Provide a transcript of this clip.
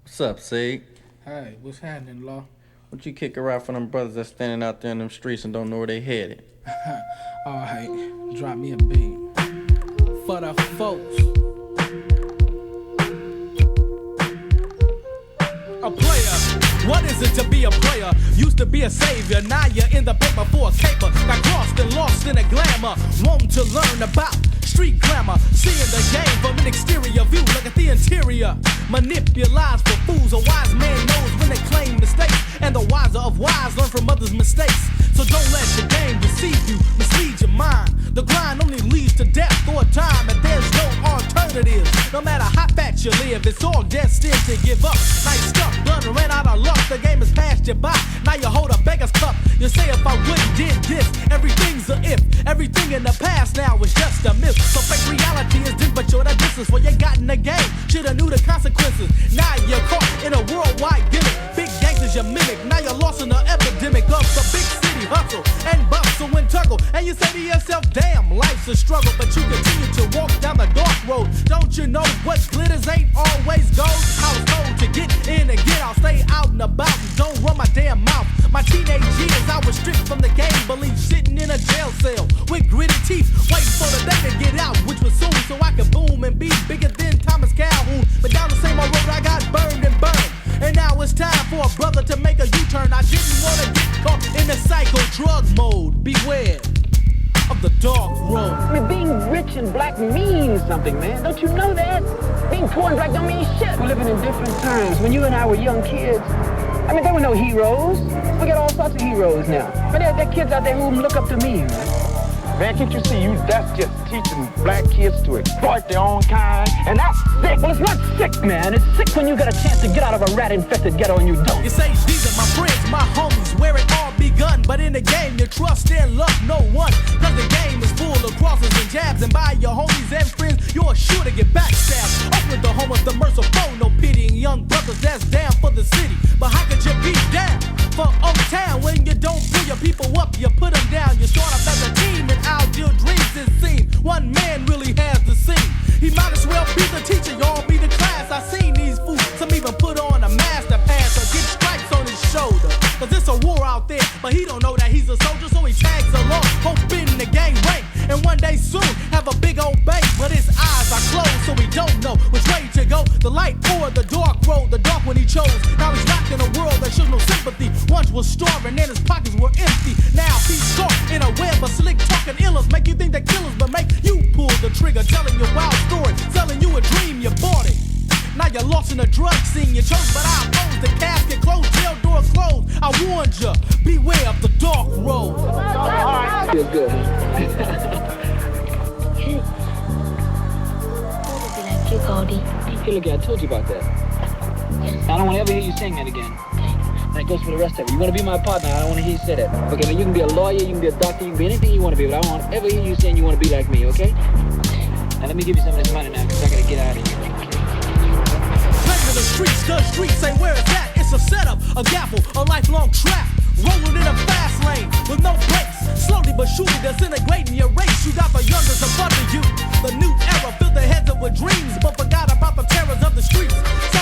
What's up, Sig? Hey, what's happening, Law? What you kick around for them brothers that's standing out there in them streets and don't know where they headed? Alright, drop me a beat. For the folks. A player, what is it to be a player? Used to be a savior, now you're in the paper for a caper. Got crossed and lost in the glamour. Want to learn about street glamour. Seeing the game from an exterior view, look at the interior. Manipulate for fools. A wise man knows when they claim mistakes, and the wiser of wise learn from others' mistakes. So don't let the game deceive you, mislead your mind. The grind only leads to death or time, and there's no alternative. No matter how fat you live, it's all destined to give up. Now you're stuck, done, ran out of luck. The game has passed you by. Now you hold a beggar's cup. You say if I wouldn't did this, everything's a if. Everything in the past now is just a myth. So fake reality is this, but you're the distance. What you got in the game, shoulda knew the consequences. Now you're caught in a worldwide gimmick. Big gangsters you mimic. Now you're lost in the epidemic of the big city hustle and bustle and tuggle. And you say to yourself, damn, life's a struggle. But you continue to walk down the dark road. Don't you know what glitters ain't always gold? I was told to get in and get out, stay out and about, and don't run my damn mouth. My teenage years, I was stripped from the game, believe sitting in a jail cell with gritted teeth, waiting for the day to get out, which was soon, so I could boom and be bigger than Thomas Calhoun. But down the same old road, I got burned and burned. And now it's time for a brother to make a U-turn. I didn't want to get caught in the psycho drug mode. Beware of the dark road. I mean, being rich and black means something, man. Don't you know that? Being poor and black don't mean shit. We're living in different times. When you and I were young kids, I mean, there were no heroes. We got all sorts of heroes now. But there are kids out there who look up to me, man. Man, can't you see that's just teaching black kids to exploit their own kind? And that's sick. Well, it's not sick, man. It's sick when you get a chance to get out of a rat-infested ghetto and you don't. You say these are my friends, my homies, where it all begun. But in the game, you trust and love no one. Cause the game is full of crosses and jabs. And by your homies and friends, you're sure to get backstabbed. Oakland, the home of the merciful. No pitying young brothers that's down for the city. But how could you be down for Oak Town when you don't pull your people up? You put them down, you start up as a team. And ideal dreams, it seems. One man really has the scene. He might as well be the teacher, y'all be the class. I seen these fools, some even put on a master pass or get stripes on his shoulder. Cause it's a war out there, but he don't know that he's a soldier, so he tags along, hoping the gang rank. And one day soon, have a big old bank, but his eyes are closed, so he don't know which way to go. The light or the dark road, the dark one he chose. Now he's locked in a world that shows no sympathy. Once was starving and his pockets were empty. Now he's caught in a web of slick talking illers. Make you think they're killers, but make you pull the trigger. Telling your wild story, telling you a dream, you bought it. Now you're lost in a drug scene you chose, but I oppose the casket closed, jail door closed. I warned you, beware of the dark road. Feel good, You, Goldie. Hey, look, I told you about that. I don't want to ever hear you saying that again. That goes for the rest of it. You want to be my partner, I don't want to hear you say that. Okay, now you can be a lawyer, you can be a doctor, you can be anything you want to be, but I don't want to ever hear you saying you want to be like me, okay? Now let me give you some of this money now, because I got to get out of here. The streets say where it's at. It's a setup, a gaffle, a lifelong trap. Rolling in a fast lane with no brakes. Slowly but surely disintegrating your race. You got the youngest above you. The new era filled their heads up with dreams, but forgot about the terrors of the streets. So